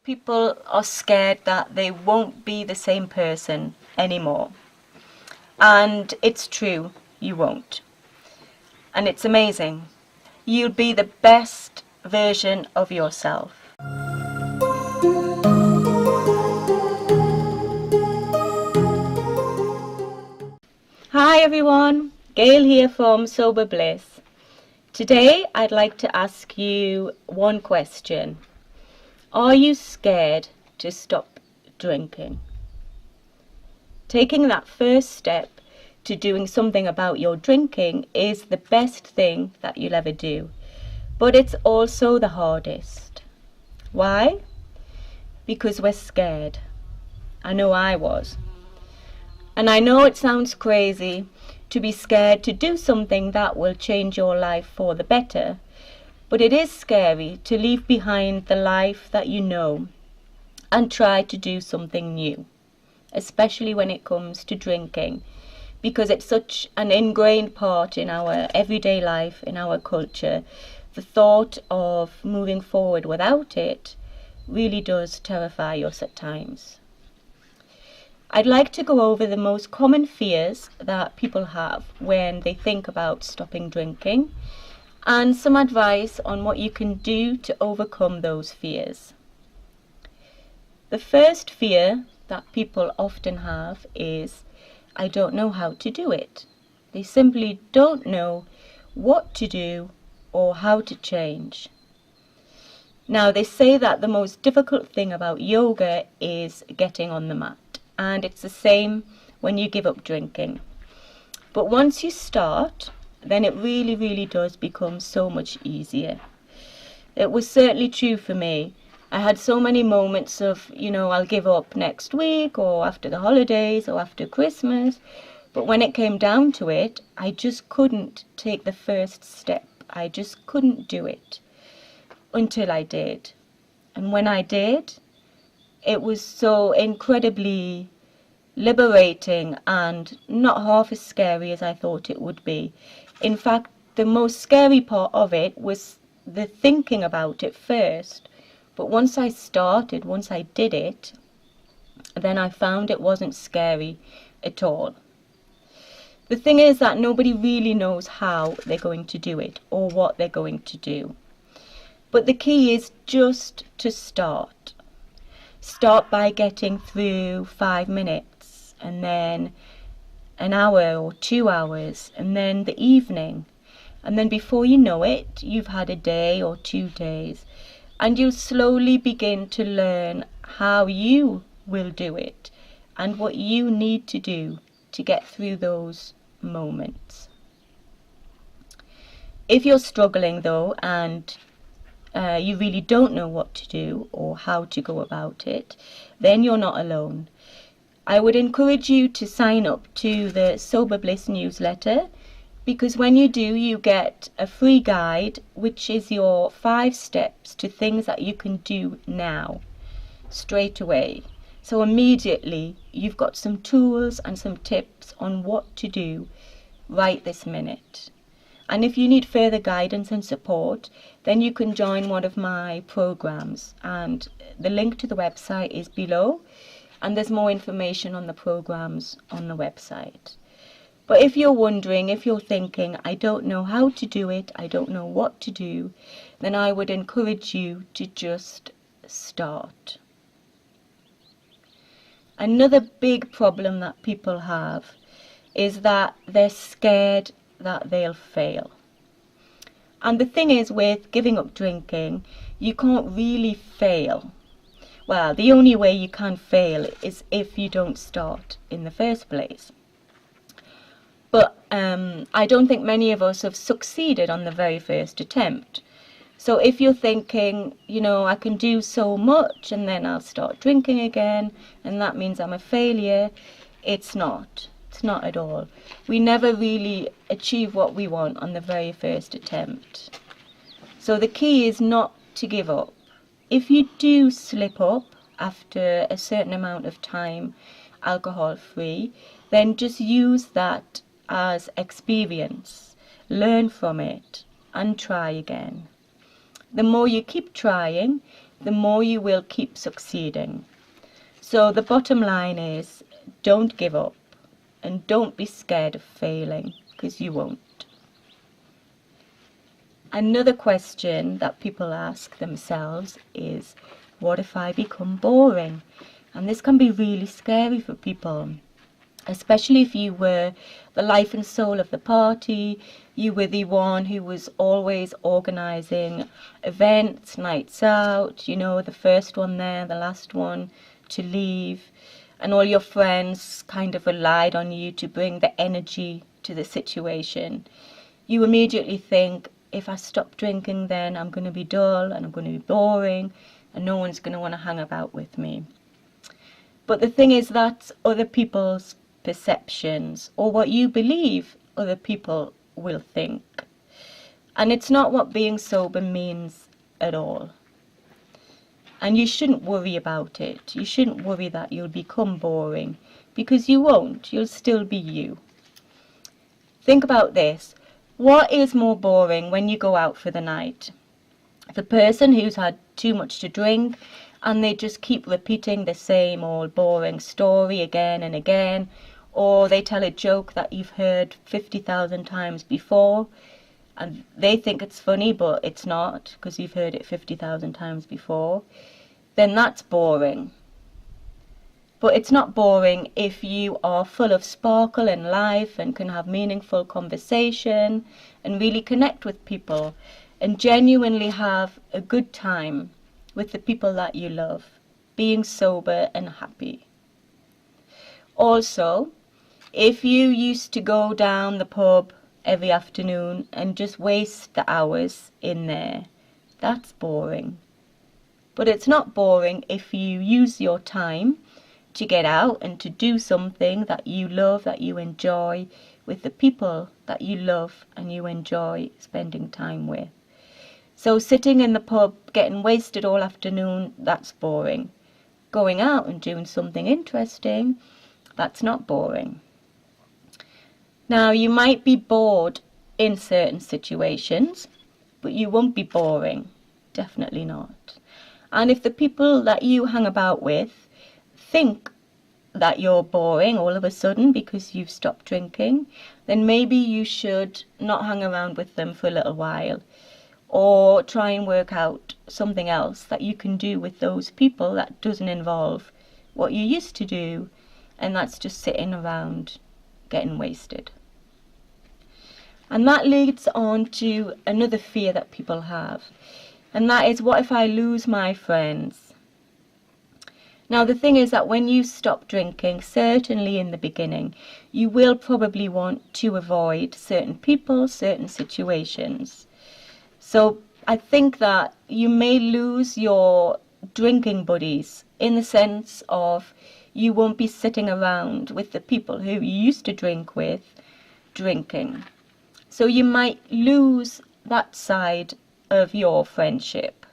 People are scared that they won't be the same person anymore. And it's true, you won't. And it's amazing. You'll be the best version of yourself. Hi everyone, Gail here from Sober Bliss. Today I'd like to ask you one question. Are you scared to stop drinking? Taking that first step to doing something about your drinking is the best thing that you'll ever do, but it's also the hardest. Why? Because we're scared. I know I was. And I know it sounds crazy to be scared to do something that will change your life for the better, but it is scary to leave behind the life that you know and try to do something new, especially when it comes to drinking, because it's such an ingrained part in our everyday life, in our culture. The thought of moving forward without it really does terrify us at times. I'd like to go over the most common fears that people have when they think about stopping drinking, and some advice on what you can do to overcome those fears. The first fear that people often have is, I don't know how to do it. They simply don't know what to do or how to change. Now, they say that the most difficult thing about yoga is getting on the mat, and it's the same when you give up drinking. But once you start, then it really does become so much easier. It was certainly true for me. I had so many moments of, I'll give up next week or after the holidays or after Christmas. But when it came down to it, I just couldn't take the first step. I just couldn't do it until I did. And when I did, it was so incredibly liberating and not half as scary as I thought it would be. In fact, the most scary part of it was the thinking about it first. But once I did it, then I found it wasn't scary at all. The thing is that nobody really knows how they're going to do it or what they're going to do. But the key is just to start. Start by getting through 5 minutes, and then an hour or 2 hours, and then the evening. And then before you know it, you've had a day or 2 days. And you'll slowly begin to learn how you will do it and what you need to do to get through those moments. If you're struggling though, and you really don't know what to do or how to go about it, then you're not alone. I would encourage you to sign up to the Sober Bliss newsletter, because when you do, you get a free guide, which is your 5 steps to things that you can do now, straight away. So immediately, you've got some tools and some tips on what to do right this minute. And if you need further guidance and support, then you can join one of my programs. And the link to the website is below, and there's more information on the programs on the website. But if you're wondering, if you're thinking, I don't know how to do it, I don't know what to do, then I would encourage you to just start. Another big problem that people have is that they're scared that they'll fail. And the thing is, with giving up drinking, you can't really fail. Well, the only way you can fail is if you don't start in the first place. But I don't think many of us have succeeded on the very first attempt. So if you're thinking, I can do so much and then I'll start drinking again and that means I'm a failure, it's not. It's not at all. We never really achieve what we want on the very first attempt. So the key is not to give up. If you do slip up after a certain amount of time alcohol free, then just use that as experience. Learn from it and try again. The more you keep trying, the more you will keep succeeding. So the bottom line is, don't give up and don't be scared of failing, because you won't. Another question that people ask themselves is, what if I become boring? And this can be really scary for people, especially if you were the life and soul of the party, you were the one who was always organising events, nights out, you know, the first one there, the last one to leave, and all your friends kind of relied on you to bring the energy to the situation. You immediately think, if I stop drinking, then I'm going to be dull and I'm going to be boring and no one's going to want to hang about with me. But the thing is, that's other people's perceptions, or what you believe other people will think. And it's not what being sober means at all. And you shouldn't worry about it. You shouldn't worry that you'll become boring, because you won't. You'll still be you. Think about this. What is more boring when you go out for the night? The person who's had too much to drink and they just keep repeating the same old boring story again and again, or they tell a joke that you've heard 50,000 times before and they think it's funny but it's not because you've heard it 50,000 times before, then that's boring. But it's not boring if you are full of sparkle and life and can have meaningful conversation and really connect with people and genuinely have a good time with the people that you love, being sober and happy. Also, if you used to go down the pub every afternoon and just waste the hours in there, that's boring. But it's not boring if you use your time to get out and to do something that you love, that you enjoy, with the people that you love and you enjoy spending time with. So sitting in the pub getting wasted all afternoon, that's boring. Going out and doing something interesting, that's not boring. Now, you might be bored in certain situations, but you won't be boring. Definitely not. And if the people that you hang about with think that you're boring all of a sudden because you've stopped drinking, then maybe you should not hang around with them for a little while, or try and work out something else that you can do with those people that doesn't involve what you used to do, and that's just sitting around getting wasted. And that leads on to another fear that people have, and that is, what if I lose my friends? Now, the thing is that when you stop drinking, certainly in the beginning, you will probably want to avoid certain people, certain situations. So I think that you may lose your drinking buddies, in the sense of you won't be sitting around with the people who you used to drink with, drinking. So you might lose that side of your friendship.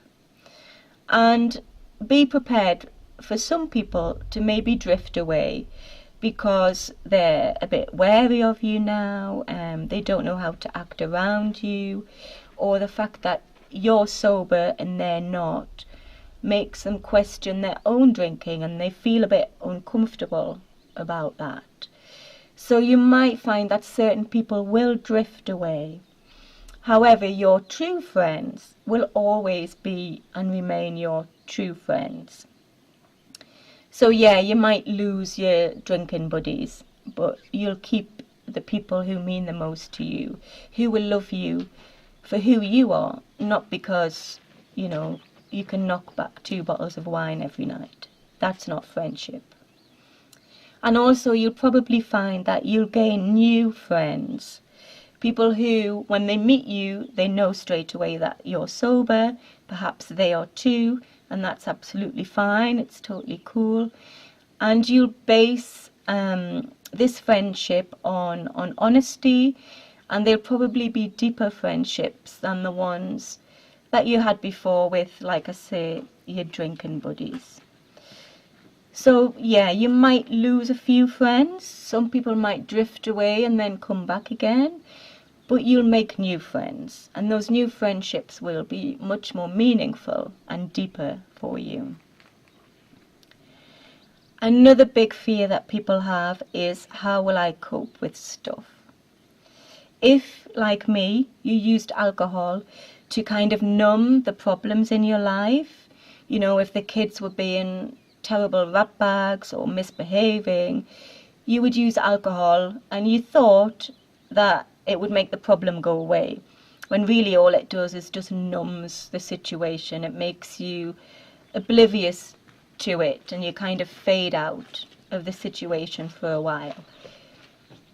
And be prepared for some people to maybe drift away because they're a bit wary of you now, and they don't know how to act around you, or the fact that you're sober and they're not makes them question their own drinking, and they feel a bit uncomfortable about that. So you might find that certain people will drift away. However, your true friends will always be and remain your true friends. So yeah, you might lose your drinking buddies, but you'll keep the people who mean the most to you, who will love you for who you are, not because, you know, you can knock back 2 bottles of wine every night. That's not friendship. And also, you'll probably find that you'll gain new friends. People who, when they meet you, they know straight away that you're sober. Perhaps they are too, and that's absolutely fine. It's totally cool. And you'll base this friendship on honesty, and they'll probably be deeper friendships than the ones that you had before with, like I say, your drinking buddies. So yeah, you might lose a few friends. Some people might drift away and then come back again, but you'll make new friends, and those new friendships will be much more meaningful and deeper for you. Another big fear that people have is, how will I cope with stuff? If, like me, you used alcohol to kind of numb the problems in your life, if the kids were being terrible ratbags or misbehaving, you would use alcohol and you thought that it would make the problem go away, when really all it does is just numbs the situation. It makes you oblivious to it and you kind of fade out of the situation for a while.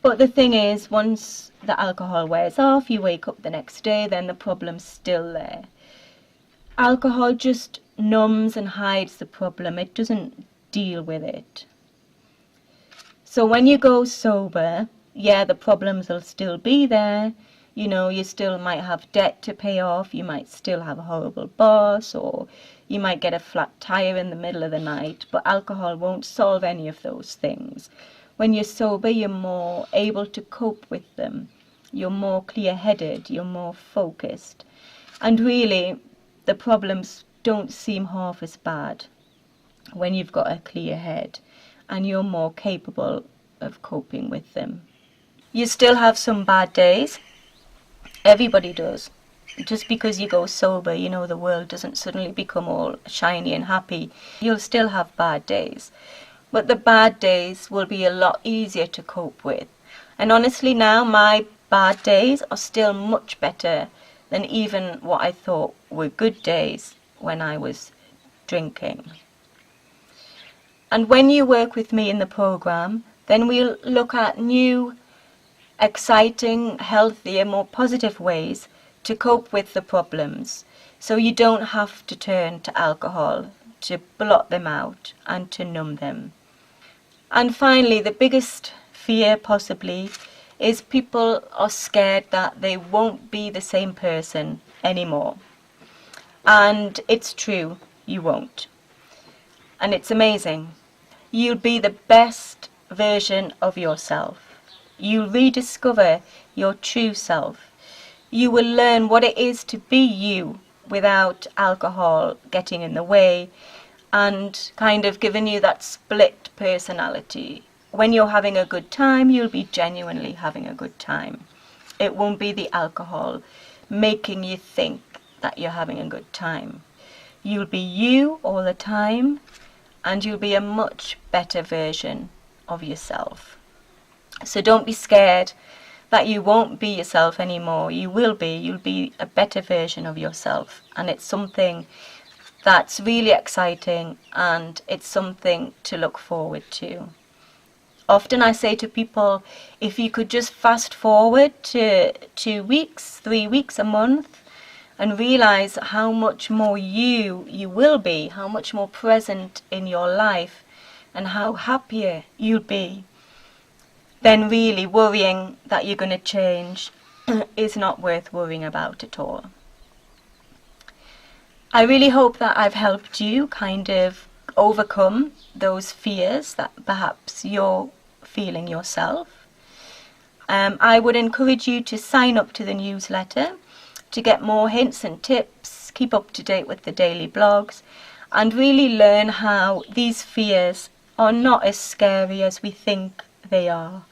But the thing is, once the alcohol wears off, you wake up the next day, then the problem's still there. Alcohol just numbs and hides the problem. It doesn't deal with it. So when you go sober, yeah, the problems will still be there. You still might have debt to pay off, you might still have a horrible boss, or you might get a flat tire in the middle of the night, but alcohol won't solve any of those things. When you're sober, you're more able to cope with them. You're more clear-headed, you're more focused. And really, the problems don't seem half as bad when you've got a clear head and you're more capable of coping with them. You still have some bad days. Everybody does. Just because you go sober, the world doesn't suddenly become all shiny and happy. You'll still have bad days. But the bad days will be a lot easier to cope with. And honestly now, my bad days are still much better than even what I thought were good days when I was drinking. And when you work with me in the program, then we'll look at new, exciting, healthier, more positive ways to cope with the problems, so you don't have to turn to alcohol to blot them out and to numb them. And finally, the biggest fear possibly is people are scared that they won't be the same person anymore. And it's true, you won't. And it's amazing. You'll be the best version of yourself. You'll rediscover your true self. You will learn what it is to be you without alcohol getting in the way and kind of giving you that split personality. When you're having a good time, you'll be genuinely having a good time. It won't be the alcohol making you think that you're having a good time. You'll be you all the time, and you'll be a much better version of yourself. So don't be scared that you won't be yourself anymore. You will be. You'll be a better version of yourself. And it's something that's really exciting, and it's something to look forward to. Often I say to people, if you could just fast forward to 2 weeks, 3 weeks, a month, and realize how much more you will be, how much more present in your life, and how happier you'll be, then really worrying that you're going to change is not worth worrying about at all. I really hope that I've helped you kind of overcome those fears that perhaps you're feeling yourself. I would encourage you to sign up to the newsletter to get more hints and tips, keep up to date with the daily blogs, and really learn how these fears are not as scary as we think they are.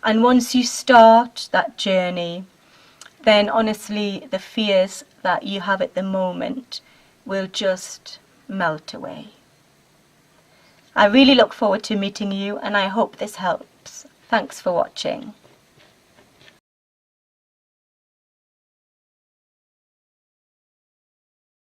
And once you start that journey, then honestly the fears that you have at the moment will just melt away. I really look forward to meeting you, and I hope this helps. Thanks for watching.